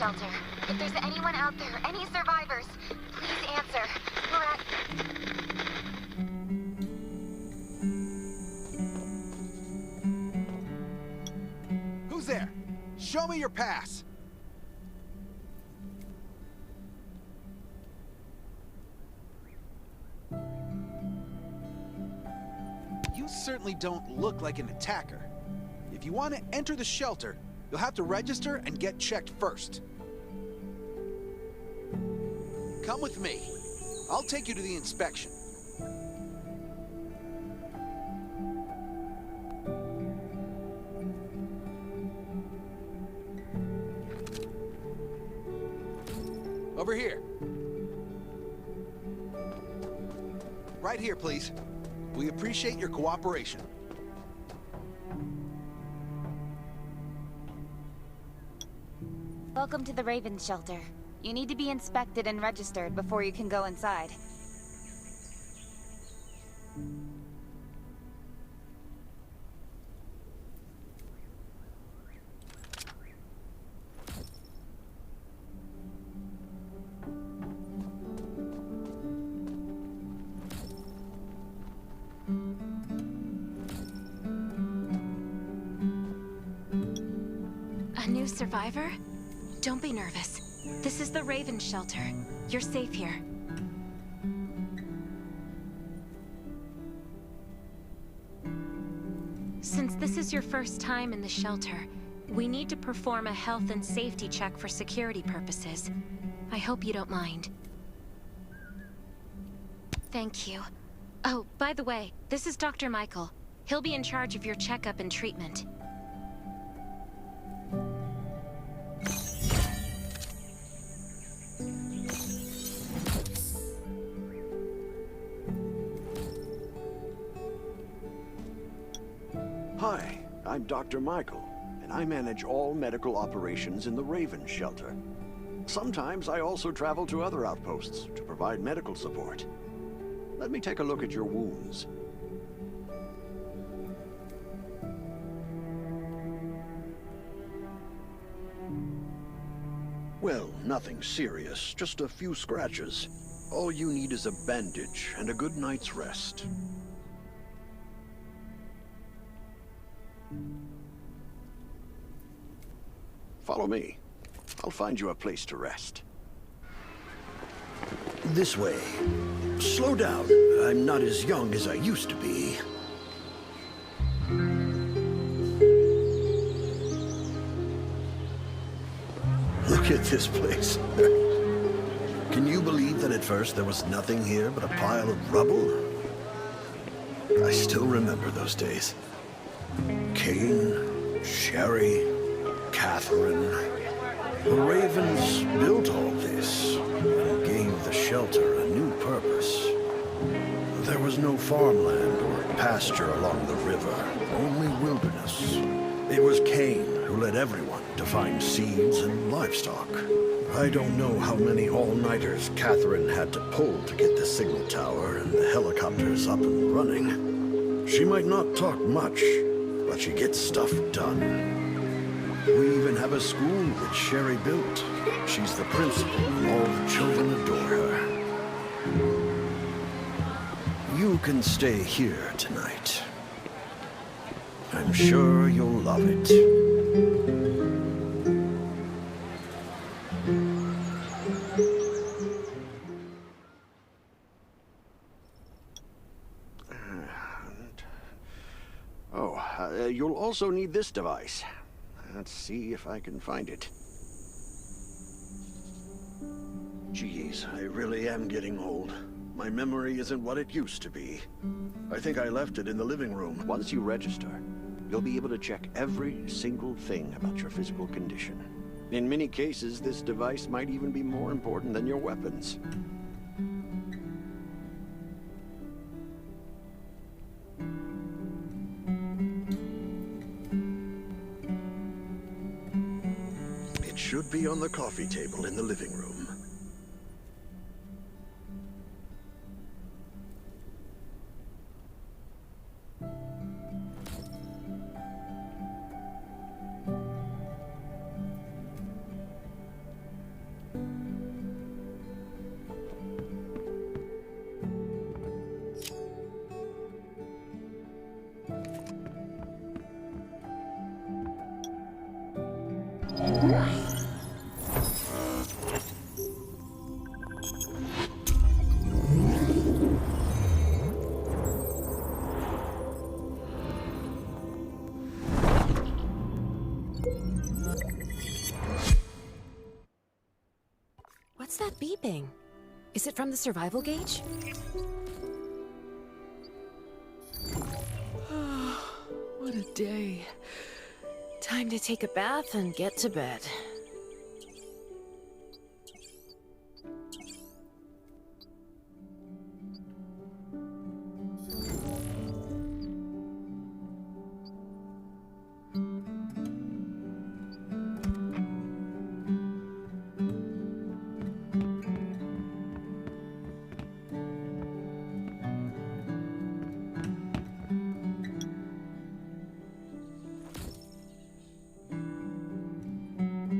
shelter. If there's anyone out there, any survivors, please answer. We're at... Who's there? Show me your pass. You certainly don't look like an attacker. If you want to enter the shelter, you'll have to register and get checked first. Come with me. I'll take you to the inspection. Over here. Right here, please. We appreciate your cooperation. Welcome to the Raven Shelter. You need to be inspected and registered before you can go inside. A new survivor? Don't be nervous. This is the Raven Shelter. You're safe here. Since this is your first time in the shelter, we need to perform a health and safety check for security purposes. I hope you don't mind. Thank you. Oh, by the way, this is Dr. Michael. He'll be in charge of your checkup and treatment. Hi, I'm Dr. Michael, and I manage all medical operations in the Raven Shelter. Sometimes I also travel to other outposts to provide medical support. Let me take a look at your wounds. Well, nothing serious, just a few scratches. All you need is a bandage and a good night's rest. Follow me. I'll find you a place to rest. This way. Slow down. I'm not as young as I used to be. Look at this place. Can you believe that at first there was nothing here but a pile of rubble? I still remember those days. Kane, Sherry, Catherine. The Ravens built all this and gave the shelter a new purpose. There was no farmland or pasture along the river, only wilderness. It was Kane who led everyone to find seeds and livestock. I don't know how many all-nighters Catherine had to pull to get the signal tower and the helicopters up and running. She might not talk much, but she gets stuff done. We even have a school that Sherry built. She's the principal, and all the children adore her. You can stay here tonight. I'm sure you'll love it. You'll also need this device. Let's see if I can find it. Geez, I really am getting old. My memory isn't what it used to be. I think I left it in the living room. Once you register, you'll be able to check every single thing about your physical condition. In many cases, this device might even be more important than your weapons. Should be on the coffee table in the living room. What's that beeping? Is it from the survival gauge? What a day. Time to take a bath and get to bed.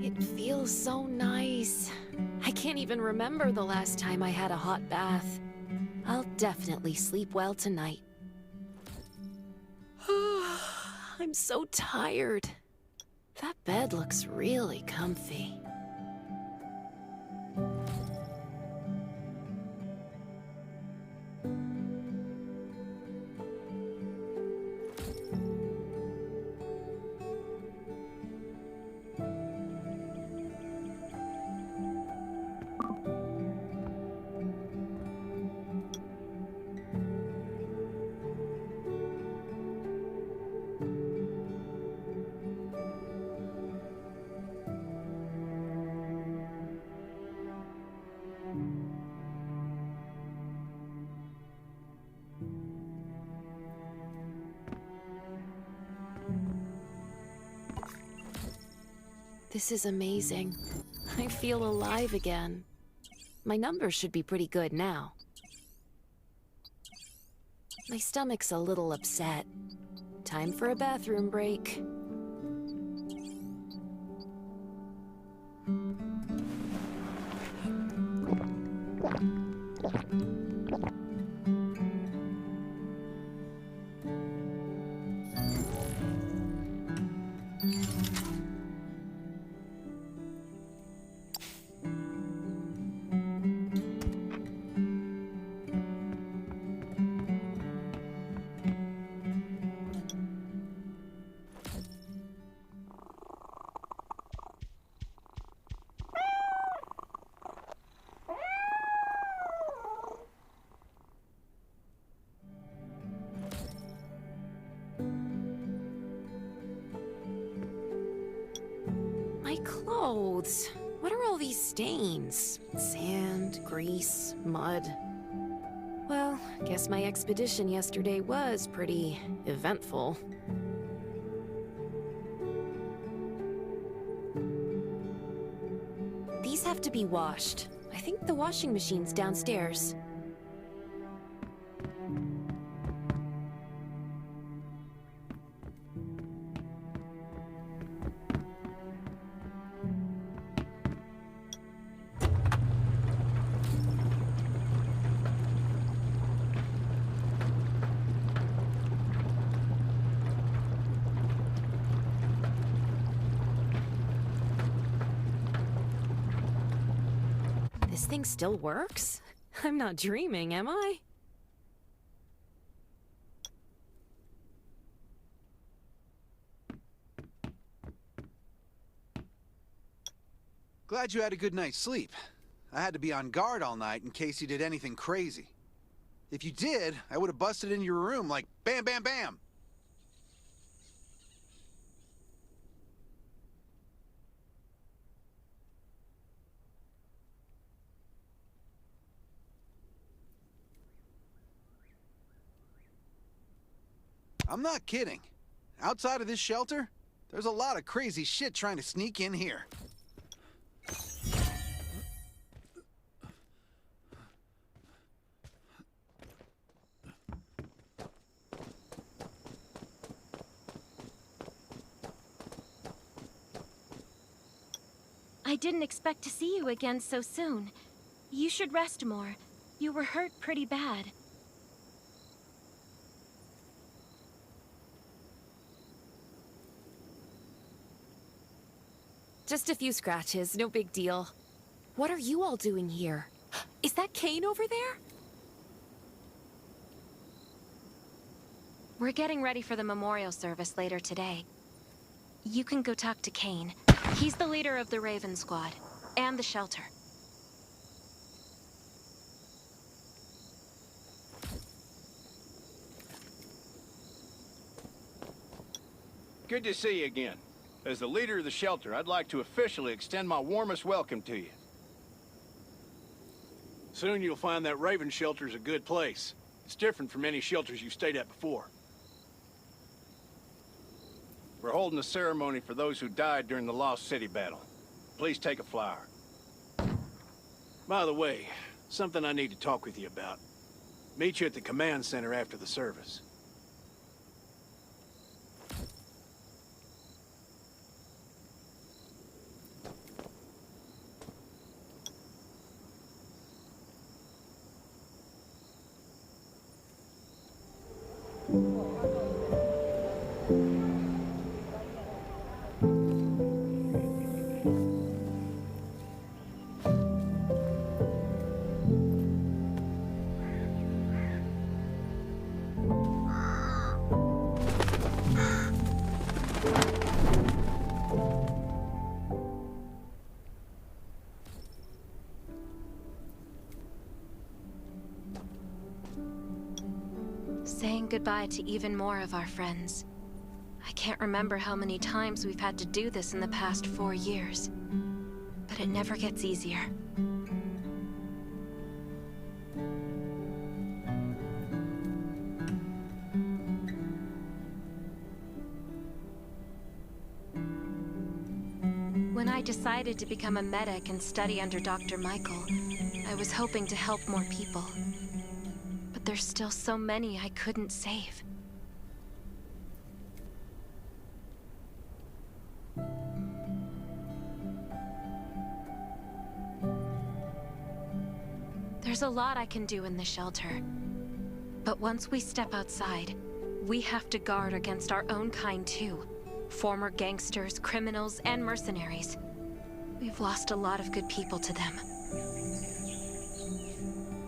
It feels so nice. I can't even remember the last time I had a hot bath. I'll definitely sleep well tonight. I'm so tired. That bed looks really comfy. This is amazing. I feel alive again. My numbers should be pretty good now. My stomach's a little upset. Time for a bathroom break. My clothes. What are all these stains? Sand, grease, mud. Well, guess my expedition yesterday was pretty eventful. These have to be washed. I think the washing machine's downstairs. This thing still works? I'm not dreaming, am I? Glad you had a good night's sleep. I had to be on guard all night in case you did anything crazy. If you did, I would have busted into your room like bam, bam, bam. I'm not kidding. Outside of this shelter, there's a lot of crazy shit trying to sneak in here. I didn't expect to see you again so soon. You should rest more. You were hurt pretty bad. just a few scratches, no big deal. What are you all doing here? Is that Kane over there? We're getting ready for the memorial service later today. You can go talk to Kane. He's the leader of the Raven Squad, and the shelter. Good to see you again. As the leader of the shelter, I'd like to officially extend my warmest welcome to you. Soon you'll find that Raven shelter's a good place. It's different from any shelters you've stayed at before. We're holding a ceremony for those who died during the Lost City battle. Please take a flower. By the way, something I need to talk with you about. Meet you at the command center after the service. Saying goodbye to even more of our friends. I can't remember how many times we've had to do this in the past 4 years. But it never gets easier. When I decided to become a medic and study under Dr. Michael, I was hoping to help more people. But there's still so many I couldn't save. There's a lot I can do in the shelter. But once we step outside, we have to guard against our own kind too. Former gangsters, criminals, and mercenaries. We've lost a lot of good people to them.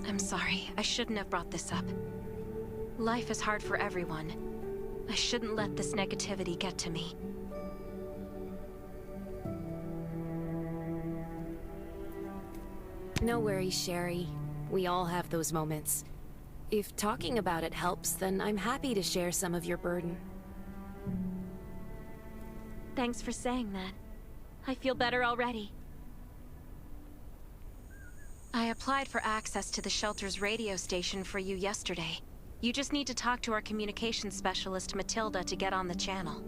I'm sorry, I shouldn't have brought this up. Life is hard for everyone. I shouldn't let this negativity get to me. No worries, Sherry. We all have those moments. If talking about it helps, then I'm happy to share some of your burden. Thanks for saying that. I feel better already. I applied for access to the shelter's radio station for you yesterday. You just need to talk to our communications specialist, Matilda, to get on the channel.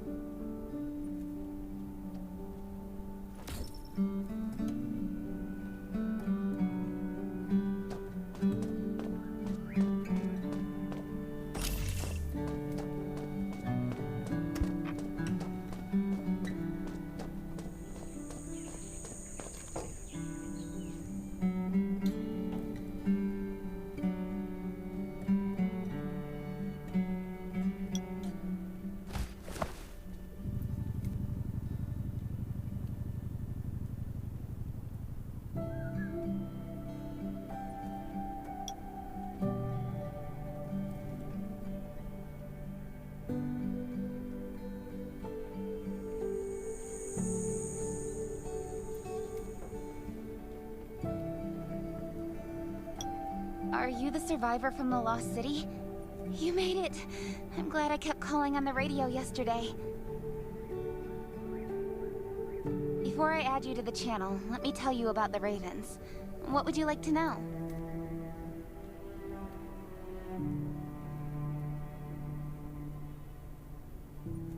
Are you the survivor from the Lost City? You made it. I'm glad I kept calling on the radio yesterday. Before I add you to the channel, let me tell you about the Ravens. What would you like to know?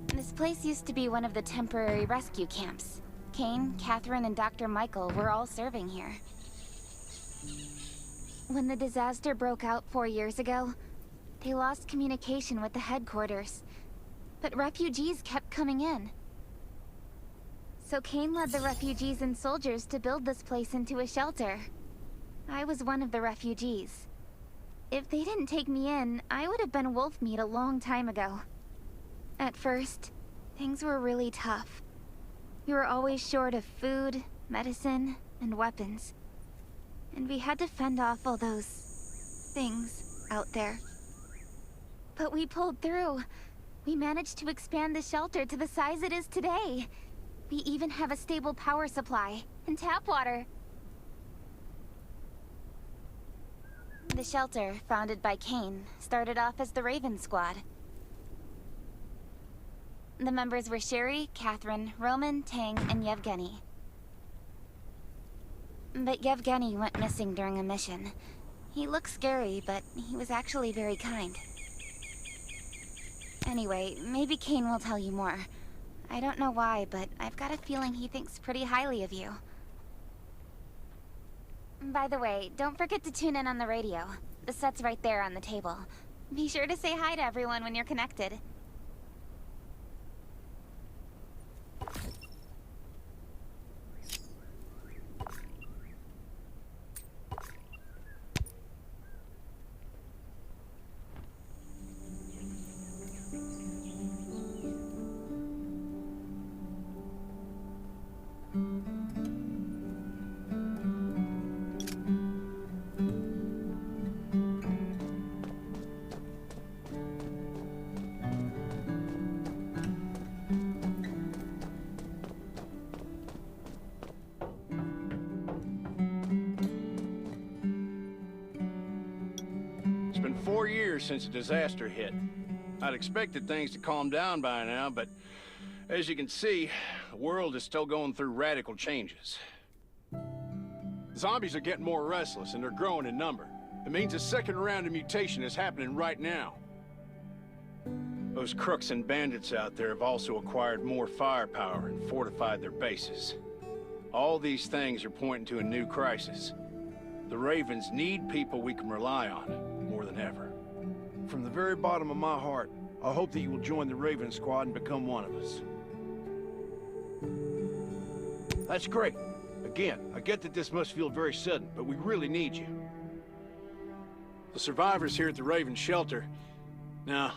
This place used to be one of the temporary rescue camps. Kane, Catherine, and Dr. Michael were all serving here. When the disaster broke out 4 years ago, they lost communication with the headquarters. But refugees kept coming in. So Kane led the refugees and soldiers to build this place into a shelter. I was one of the refugees. If they didn't take me in, I would have been wolf meat a long time ago. At first, things were really tough. We were always short of food, medicine, and weapons. And we had to fend off all those things out there. But we pulled through. We managed to expand the shelter to the size it is today. We even have a stable power supply and tap water. The shelter, founded by Kane, started off as the Raven Squad. The members were Sherry, Catherine, Roman, Tang, and Yevgeny. But Yevgeny went missing during a mission. He looked scary, but he was actually very kind. Anyway, maybe Kane will tell you more. I don't know why, but I've got a feeling he thinks pretty highly of you. By the way, don't forget to tune in on the radio. The set's right there on the table. Be sure to say hi to everyone when you're connected. It's been 4 years since the disaster hit. I'd expected things to calm down by now, but as you can see, the world is still going through radical changes. Zombies are getting more restless, and they're growing in number. It means a second round of mutation is happening right now. Those crooks and bandits out there have also acquired more firepower and fortified their bases. All these things are pointing to a new crisis. The Ravens need people we can rely on, more than ever. From the very bottom of my heart, I hope that you will join the Raven Squad and become one of us. That's great. Again, I get that this must feel very sudden, but we really need you. The survivors here at the Raven Shelter... No,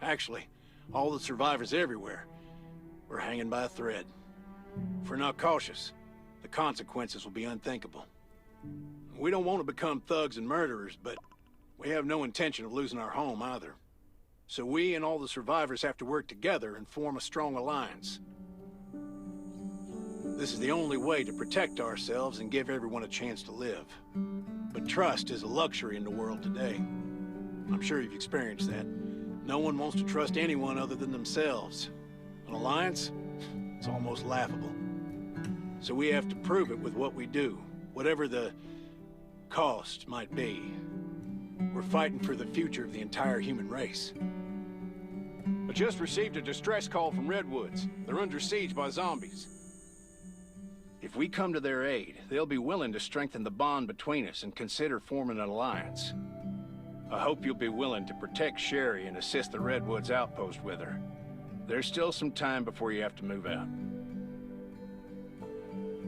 actually, all the survivors everywhere. We're hanging by a thread. If we're not cautious, the consequences will be unthinkable. We don't want to become thugs and murderers, but we have no intention of losing our home either. So we and all the survivors have to work together and form a strong alliance. This is the only way to protect ourselves and give everyone a chance to live. But trust is a luxury in the world today. I'm sure you've experienced that. No one wants to trust anyone other than themselves. An alliance? It's almost laughable. So we have to prove it with what we do, whatever the cost might be. We're fighting for the future of the entire human race. I just received a distress call from Redwoods. They're under siege by zombies. If we come to their aid, they'll be willing to strengthen the bond between us and consider forming an alliance. I hope you'll be willing to protect Sherry and assist the Redwoods outpost with her. There's still some time before you have to move out.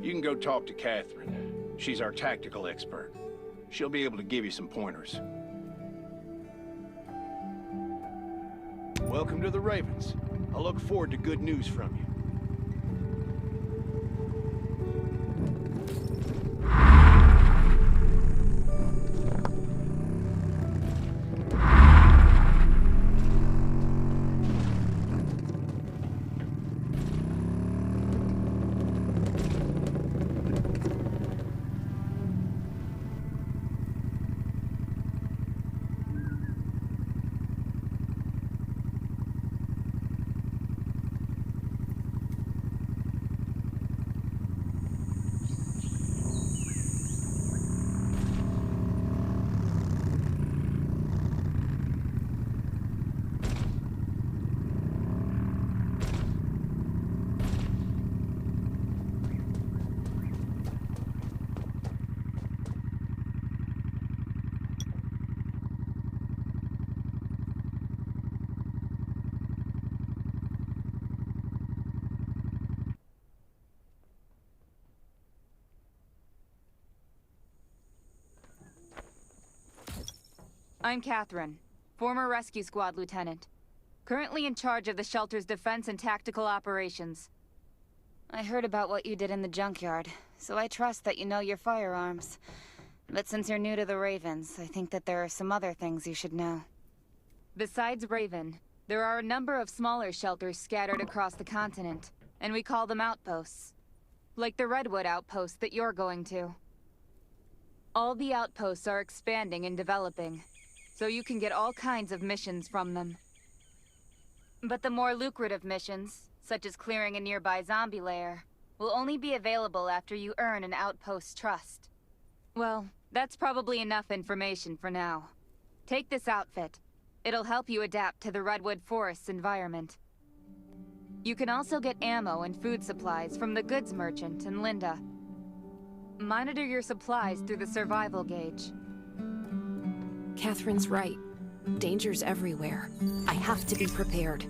You can go talk to Catherine. She's our tactical expert. She'll be able to give you some pointers. Welcome to the Ravens. I look forward to good news from you. I'm Catherine, former rescue squad lieutenant. Currently in charge of the shelter's defense and tactical operations. I heard about what you did in the junkyard, so I trust that you know your firearms. But since you're new to the Ravens, I think that there are some other things you should know. Besides Raven, there are a number of smaller shelters scattered across the continent, and we call them outposts. Like the Redwood outpost that you're going to. All the outposts are expanding and developing, so you can get all kinds of missions from them. But the more lucrative missions, such as clearing a nearby zombie lair, will only be available after you earn an outpost's trust. Well, that's probably enough information for now. Take this outfit. It'll help you adapt to the Redwood Forest's environment. You can also get ammo and food supplies from the goods merchant in Linda. Monitor your supplies through the survival gauge. Catherine's right. Danger's everywhere. I have to be prepared.